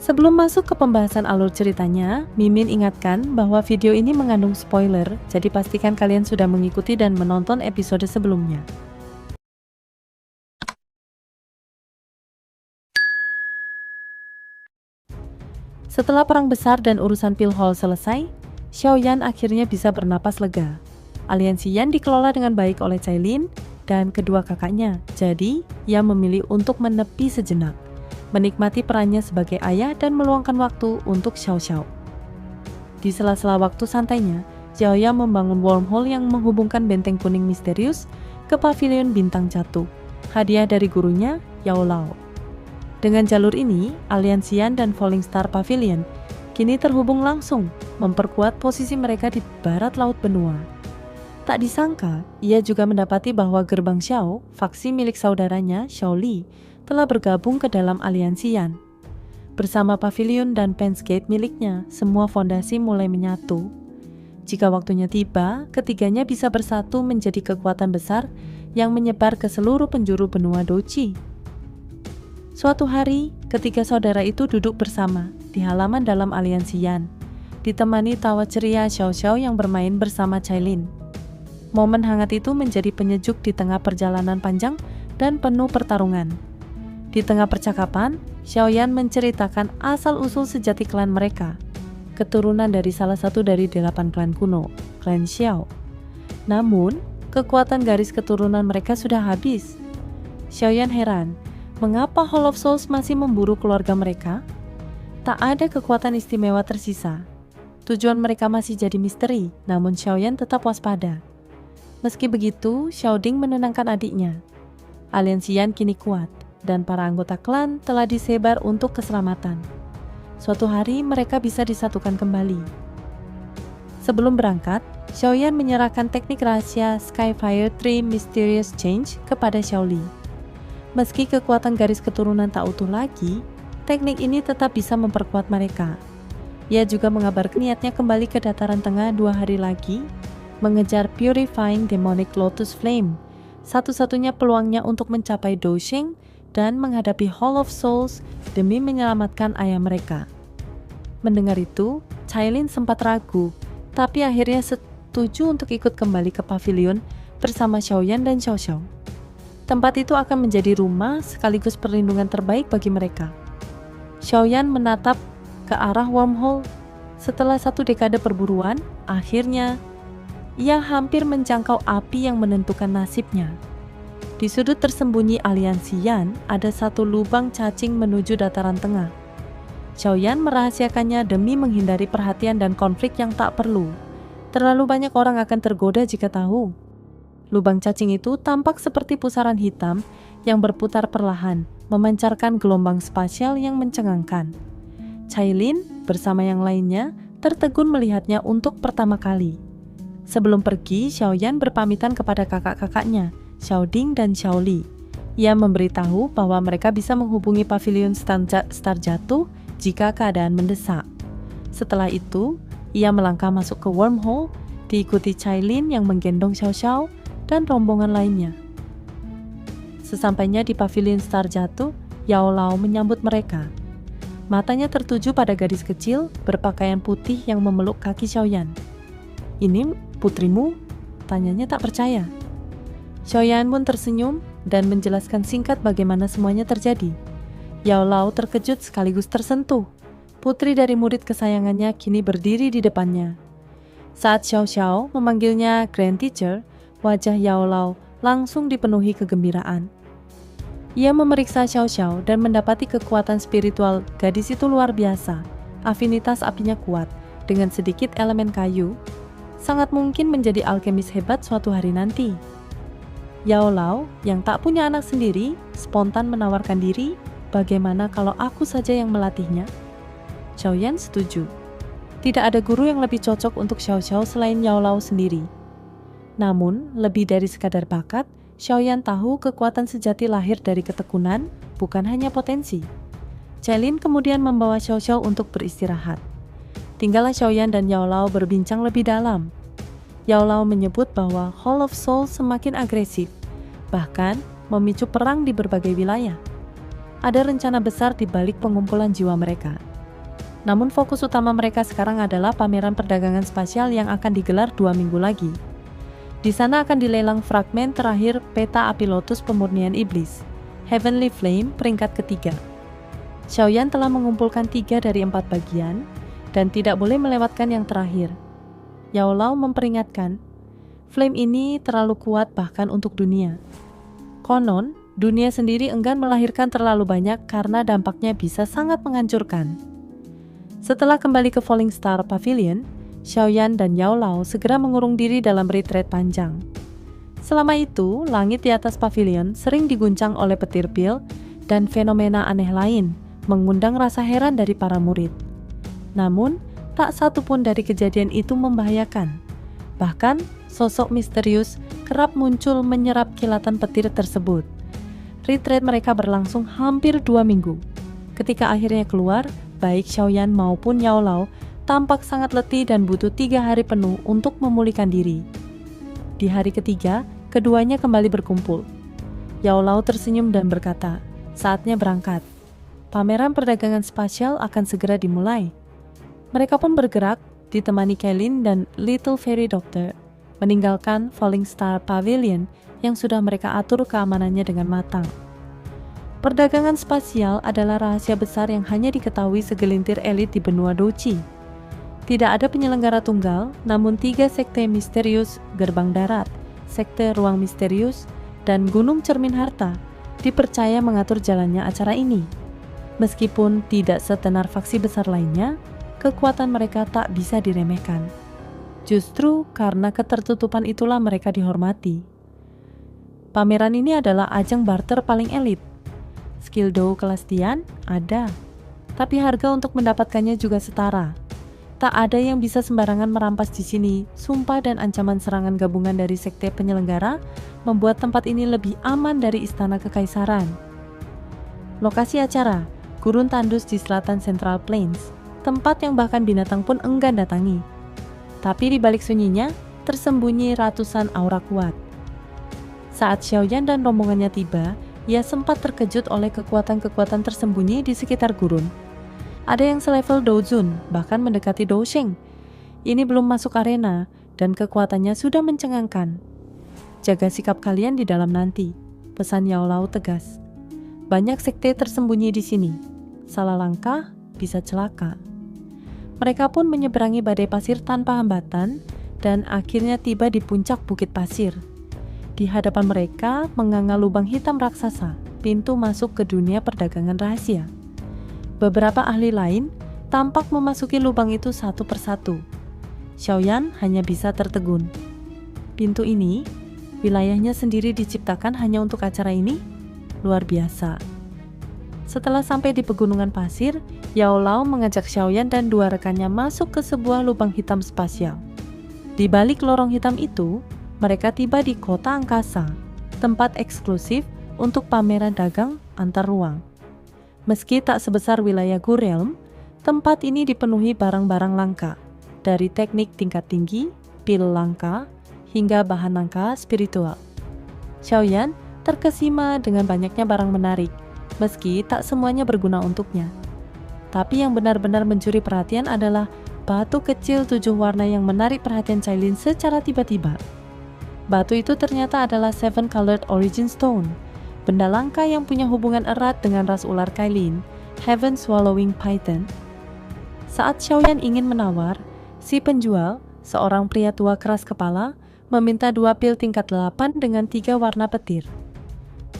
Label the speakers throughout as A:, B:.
A: Sebelum masuk ke pembahasan alur ceritanya, Mimin ingatkan bahwa video ini mengandung spoiler, jadi pastikan kalian sudah mengikuti dan menonton episode sebelumnya. Setelah perang besar dan urusan Pilhol selesai, Xiaoyan akhirnya bisa bernapas lega. Aliansi Yan dikelola dengan baik oleh Cailin dan kedua kakaknya, jadi ia memilih untuk menepi sejenak, menikmati perannya sebagai ayah dan meluangkan waktu untuk Xiao Xiao. Di sela-sela waktu santainya, Xiaoyan membangun wormhole yang menghubungkan benteng kuning misterius ke pavilion bintang jatuh, hadiah dari gurunya, Yao Lao. Dengan jalur ini, Aliansi Yan dan Falling Star Pavilion kini terhubung langsung, memperkuat posisi mereka di barat laut benua. Tak disangka, ia juga mendapati bahwa Gerbang Xiao, faksi milik saudaranya, Xiao Li, telah bergabung ke dalam Aliansi Yan. Bersama pavilion dan Fence Gate miliknya, semua fondasi mulai menyatu. Jika waktunya tiba, ketiganya bisa bersatu menjadi kekuatan besar yang menyebar ke seluruh penjuru benua Doji. Suatu hari, ketiga saudara itu duduk bersama di halaman dalam Aliansi Yan, ditemani tawa ceria Xiao Xiao yang bermain bersama Cailin. Momen hangat itu menjadi penyejuk di tengah perjalanan panjang dan penuh pertarungan. Di tengah percakapan, Xiaoyan menceritakan asal-usul sejati klan mereka, keturunan dari salah satu dari 8 klan kuno, klan Xiao. Namun, kekuatan garis keturunan mereka sudah habis. Xiaoyan heran, mengapa Hall of Souls masih memburu keluarga mereka? Tak ada kekuatan istimewa tersisa. Tujuan mereka masih jadi misteri, namun Xiaoyan tetap waspada. Meski begitu, Xiaoding menenangkan adiknya. Aliansi Yan kini kuat, dan para anggota klan telah disebar untuk keselamatan. Suatu hari mereka bisa disatukan kembali. Sebelum berangkat, Xiaoyan menyerahkan teknik rahasia Skyfire 3 Mysterious Change kepada Xiao Li. Meski kekuatan garis keturunan tak utuh lagi, teknik ini tetap bisa memperkuat mereka. Ia juga mengabarkan niatnya kembali ke dataran tengah 2 hari lagi, mengejar Purifying Demonic Lotus Flame, satu-satunya peluangnya untuk mencapai Dosheng dan menghadapi Hall of Souls demi menyelamatkan ayah mereka. Mendengar itu, Cailin sempat ragu, tapi akhirnya setuju untuk ikut kembali ke pavilion bersama Xiaoyan dan Xiao Xiao. Tempat itu akan menjadi rumah sekaligus perlindungan terbaik bagi mereka. Xiaoyan menatap ke arah wormhole. Setelah 1 dekade perburuan, akhirnya ia hampir menjangkau api yang menentukan nasibnya. Di sudut tersembunyi Aliansi Yan, ada satu lubang cacing menuju dataran tengah. Xiaoyan merahasiakannya demi menghindari perhatian dan konflik yang tak perlu. Terlalu banyak orang akan tergoda jika tahu. Lubang cacing itu tampak seperti pusaran hitam yang berputar perlahan, memancarkan gelombang spasial yang mencengangkan. Cailin bersama yang lainnya tertegun melihatnya untuk pertama kali. Sebelum pergi, Xiaoyan berpamitan kepada kakak-kakaknya, Xiaoding dan Xiao Li. Ia memberitahu bahwa mereka bisa menghubungi pavilion Star Jatuh jika keadaan mendesak. Setelah itu, ia melangkah masuk ke wormhole, diikuti Cailin yang menggendong Xiao Xiao dan rombongan lainnya. Sesampainya di pavilion Star Jatuh, Yao Lao menyambut mereka. Matanya tertuju pada gadis kecil berpakaian putih yang memeluk kaki Xiaoyan. "Ini putrimu?" tanyanya tak percaya. Xiaoyan pun tersenyum dan menjelaskan singkat bagaimana semuanya terjadi. Yao Lao terkejut sekaligus tersentuh. Putri dari murid kesayangannya kini berdiri di depannya. Saat Xiao Xiao memanggilnya Grand Teacher, wajah Yao Lao langsung dipenuhi kegembiraan. Ia memeriksa Xiao Xiao dan mendapati kekuatan spiritual gadis itu luar biasa. Afinitas apinya kuat, dengan sedikit elemen kayu, sangat mungkin menjadi alkemis hebat suatu hari nanti. Yao Lao yang tak punya anak sendiri, spontan menawarkan diri, bagaimana kalau aku saja yang melatihnya? Xiaoyan setuju. Tidak ada guru yang lebih cocok untuk Xiao Xiao selain Yao Lao sendiri. Namun, lebih dari sekadar bakat, Xiaoyan tahu kekuatan sejati lahir dari ketekunan, bukan hanya potensi. Cailin kemudian membawa Xiao Xiao untuk beristirahat. Tinggallah Xiaoyan dan Yao Lao berbincang lebih dalam. Yao Lao menyebut bahwa Hall of Souls semakin agresif, bahkan memicu perang di berbagai wilayah. Ada rencana besar di balik pengumpulan jiwa mereka. Namun fokus utama mereka sekarang adalah pameran perdagangan spasial yang akan digelar 2 minggu lagi. Di sana akan dilelang fragmen terakhir peta api lotus pemurnian iblis, Heavenly Flame peringkat ketiga. Xiaoyan telah mengumpulkan 3 dari 4 bagian dan tidak boleh melewatkan yang terakhir. Yao Lao memperingatkan, flame ini terlalu kuat bahkan untuk dunia. Konon, dunia sendiri enggan melahirkan terlalu banyak karena dampaknya bisa sangat menghancurkan. Setelah kembali ke Falling Star Pavilion, Xiaoyan dan Yao Lao segera mengurung diri dalam retreat panjang. Selama itu, langit di atas pavilion sering diguncang oleh petir pil dan fenomena aneh lain, mengundang rasa heran dari para murid. Namun, tak satu pun dari kejadian itu membahayakan. Bahkan, sosok misterius kerap muncul menyerap kilatan petir tersebut. Retreat mereka berlangsung hampir 2 minggu. Ketika akhirnya keluar, baik Xiaoyan maupun Yao Lao tampak sangat letih dan butuh 3 hari penuh untuk memulihkan diri. Di hari ketiga, keduanya kembali berkumpul. Yao Lao tersenyum dan berkata, saatnya berangkat. Pameran perdagangan spasial akan segera dimulai. Mereka pun bergerak, ditemani Kailin dan Little Fairy Doctor, meninggalkan Falling Star Pavilion yang sudah mereka atur keamanannya dengan matang. Perdagangan spasial adalah rahasia besar yang hanya diketahui segelintir elit di benua Douqi. Tidak ada penyelenggara tunggal, namun 3 sekte misterius, gerbang darat, sekte ruang misterius, dan gunung cermin harta dipercaya mengatur jalannya acara ini. Meskipun tidak setenar faksi besar lainnya, kekuatan mereka tak bisa diremehkan. Justru karena ketertutupan itulah mereka dihormati. Pameran ini adalah ajang barter paling elit. Skill Dou kelas Tian ada, tapi harga untuk mendapatkannya juga setara. Tak ada yang bisa sembarangan merampas di sini. Sumpah dan ancaman serangan gabungan dari sekte penyelenggara membuat tempat ini lebih aman dari istana kekaisaran. Lokasi acara, gurun tandus di selatan Central Plains, tempat yang bahkan binatang pun enggan datangi. Tapi di balik sunyinya, tersembunyi ratusan aura kuat. Saat Xiaoyan dan rombongannya tiba, ia sempat terkejut oleh kekuatan-kekuatan tersembunyi di sekitar gurun. Ada yang selevel Douzun, bahkan mendekati Dousheng. Ini belum masuk arena, dan kekuatannya sudah mencengangkan. Jaga sikap kalian di dalam nanti, pesan Yao Lao tegas. Banyak sekte tersembunyi di sini. Salah langkah, bisa celaka. Mereka pun menyeberangi badai pasir tanpa hambatan, dan akhirnya tiba di puncak bukit pasir. Di hadapan mereka menganga lubang hitam raksasa, pintu masuk ke dunia perdagangan rahasia. Beberapa ahli lain tampak memasuki lubang itu satu persatu. Xiaoyan hanya bisa tertegun. Pintu ini, wilayahnya sendiri diciptakan hanya untuk acara ini? Luar biasa. Setelah sampai di pegunungan pasir, Yao Lao mengajak Xiaoyan dan 2 rekannya masuk ke sebuah lubang hitam spasial. Di balik lorong hitam itu, mereka tiba di kota angkasa, tempat eksklusif untuk pameran dagang antar ruang. Meski tak sebesar wilayah Gu Realm, tempat ini dipenuhi barang-barang langka, dari teknik tingkat tinggi, pil langka, hingga bahan langka spiritual. Xiaoyan terkesima dengan banyaknya barang menarik, meski tak semuanya berguna untuknya. Tapi yang benar-benar mencuri perhatian adalah batu kecil 7 warna yang menarik perhatian Cailin secara tiba-tiba. Batu itu ternyata adalah Seven Colored Origin Stone, benda langka yang punya hubungan erat dengan ras ular Cailin, Heaven Swallowing Python. Saat Xiaoyan ingin menawar, si penjual, seorang pria tua keras kepala, meminta 2 pil tingkat 8 dengan 3 warna petir.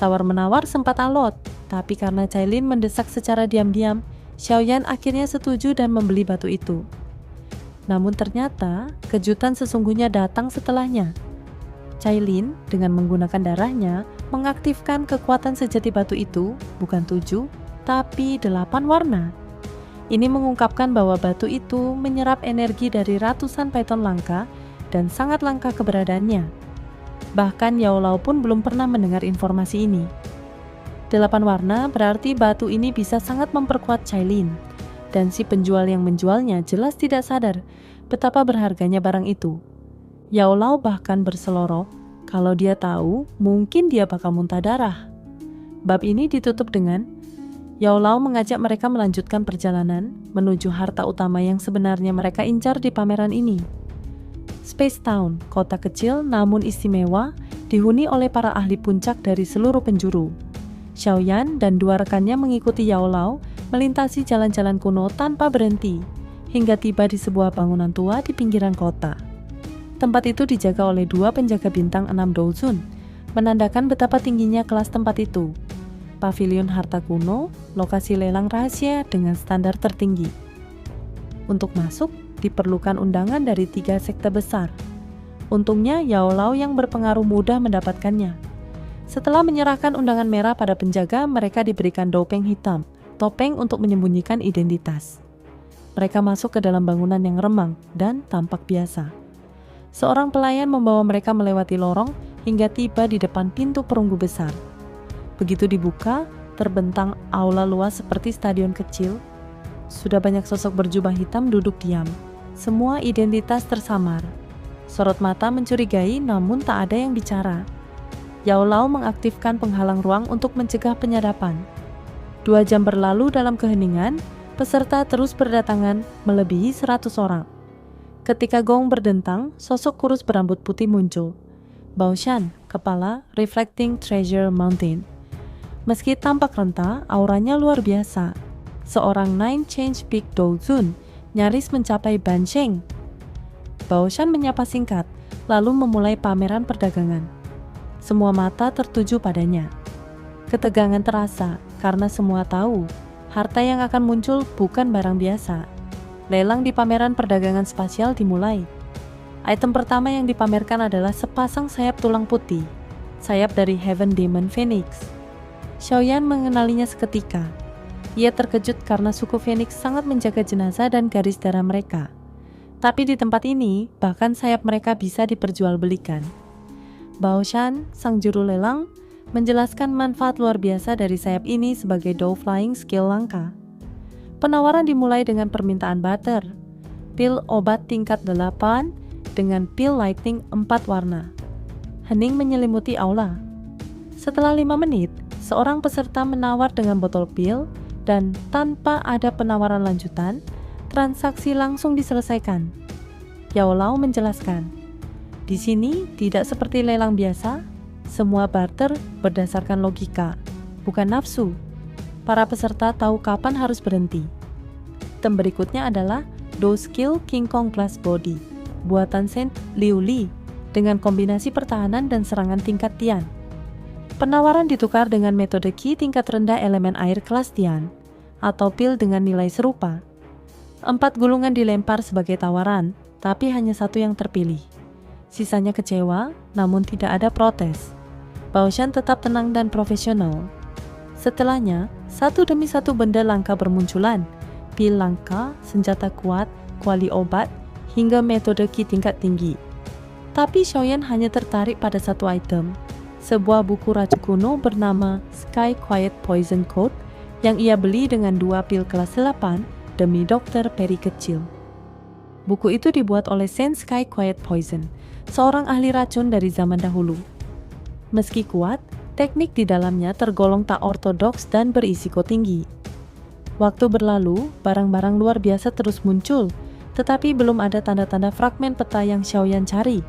A: Tawar-menawar sempat alot, tapi karena Cailin mendesak secara diam-diam, Xiaoyan akhirnya setuju dan membeli batu itu. Namun ternyata, kejutan sesungguhnya datang setelahnya. Cailin dengan menggunakan darahnya mengaktifkan kekuatan sejati batu itu bukan 7, tapi 8 warna. Ini mengungkapkan bahwa batu itu menyerap energi dari ratusan python langka dan sangat langka keberadaannya. Bahkan Yao Lao pun belum pernah mendengar informasi ini. 8 warna berarti batu ini bisa sangat memperkuat Cailin, dan si penjual yang menjualnya jelas tidak sadar betapa berharganya barang itu. Yao Lao bahkan berseloroh, kalau dia tahu, mungkin dia bakal muntah darah. Bab ini ditutup dengan, Yao Lao mengajak mereka melanjutkan perjalanan menuju harta utama yang sebenarnya mereka incar di pameran ini. Space Town, kota kecil namun istimewa, dihuni oleh para ahli puncak dari seluruh penjuru. Xiaoyan dan dua rekannya mengikuti Yao Lao melintasi jalan-jalan kuno tanpa berhenti, hingga tiba di sebuah bangunan tua di pinggiran kota. Tempat itu dijaga oleh dua penjaga bintang 6 Douzun, menandakan betapa tingginya kelas tempat itu. Pavilion harta kuno, lokasi lelang rahasia dengan standar tertinggi. Untuk masuk, diperlukan undangan dari 3 sekte besar. Untungnya Yao Lao yang berpengaruh mudah mendapatkannya. Setelah menyerahkan undangan merah pada penjaga, mereka diberikan dopeng hitam, topeng untuk menyembunyikan identitas. Mereka masuk ke dalam bangunan yang remang dan tampak biasa. Seorang pelayan membawa mereka melewati lorong hingga tiba di depan pintu perunggu besar. Begitu dibuka, terbentang aula luas seperti stadion kecil. Sudah banyak sosok berjubah hitam duduk diam. Semua identitas tersamar. Sorot mata mencurigai namun tak ada yang bicara. Yao Lao mengaktifkan penghalang ruang untuk mencegah penyadapan. 2 jam berlalu dalam keheningan, peserta terus berdatangan melebihi 100 orang. Ketika gong berdentang, sosok kurus berambut putih muncul. Bao Shan, kepala Reflecting Treasure Mountain. Meski tampak renta, auranya luar biasa. Seorang Nine Change Peak Douzun nyaris mencapai Ban Sheng. Bao Shan menyapa singkat, lalu memulai pameran perdagangan. Semua mata tertuju padanya. Ketegangan terasa karena semua tahu harta yang akan muncul bukan barang biasa. Lelang di pameran perdagangan spasial dimulai. Item pertama yang dipamerkan adalah sepasang sayap tulang putih, sayap dari Heaven Demon Phoenix. Xiaoyan mengenalinya seketika. Ia terkejut karena suku Phoenix sangat menjaga jenazah dan garis darah mereka. Tapi di tempat ini, bahkan sayap mereka bisa diperjualbelikan. Bao Shan, sang juru lelang, menjelaskan manfaat luar biasa dari sayap ini sebagai Dou Flying skill langka. Penawaran dimulai dengan permintaan barter. Pil obat tingkat 8 dengan pil lightning 4 warna. Hening menyelimuti aula. Setelah 5 menit, seorang peserta menawar dengan botol pil dan tanpa ada penawaran lanjutan, transaksi langsung diselesaikan. Yao Lao menjelaskan, di sini tidak seperti lelang biasa, semua barter berdasarkan logika, bukan nafsu. Para peserta tahu kapan harus berhenti. Item berikutnya adalah Dou Skill King Kong Glass Body, buatan Saint Liu Li, dengan kombinasi pertahanan dan serangan tingkat Tian. Penawaran ditukar dengan metode Qi tingkat rendah elemen air kelas Tian, atau pil dengan nilai serupa. 4 gulungan dilempar sebagai tawaran, tapi hanya 1 yang terpilih. Sisanya kecewa, namun tidak ada protes. Bao Shan tetap tenang dan profesional. Setelahnya, satu demi satu benda langka bermunculan. Pil langka, senjata kuat, kuali obat, hingga metode Qi tingkat tinggi. Tapi Xiaoyan hanya tertarik pada satu item, sebuah buku racun kuno bernama Sky Quiet Poison Code yang ia beli dengan 2 pil kelas 8 demi Dr. Peri kecil. Buku itu dibuat oleh Saint Sky Quiet Poison, seorang ahli racun dari zaman dahulu. Meski kuat, teknik di dalamnya tergolong tak ortodoks dan berisiko tinggi. Waktu berlalu, barang-barang luar biasa terus muncul, tetapi belum ada tanda-tanda fragmen peta yang Xiaoyan cari.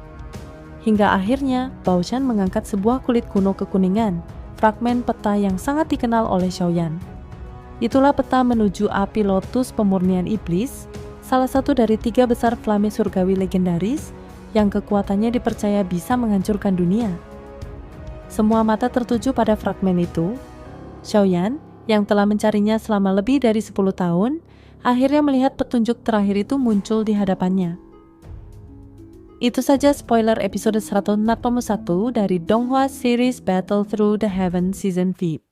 A: Hingga akhirnya, Bao Shan mengangkat sebuah kulit kuno kekuningan, fragmen peta yang sangat dikenal oleh Xiaoyan. Itulah peta menuju api lotus pemurnian iblis, salah satu dari 3 besar flame surgawi legendaris yang kekuatannya dipercaya bisa menghancurkan dunia. Semua mata tertuju pada fragmen itu. Xiaoyan, yang telah mencarinya selama lebih dari 10 tahun, akhirnya melihat petunjuk terakhir itu muncul di hadapannya. Itu saja spoiler episode 141 dari Donghua Series Battle Through the Heaven Season 5.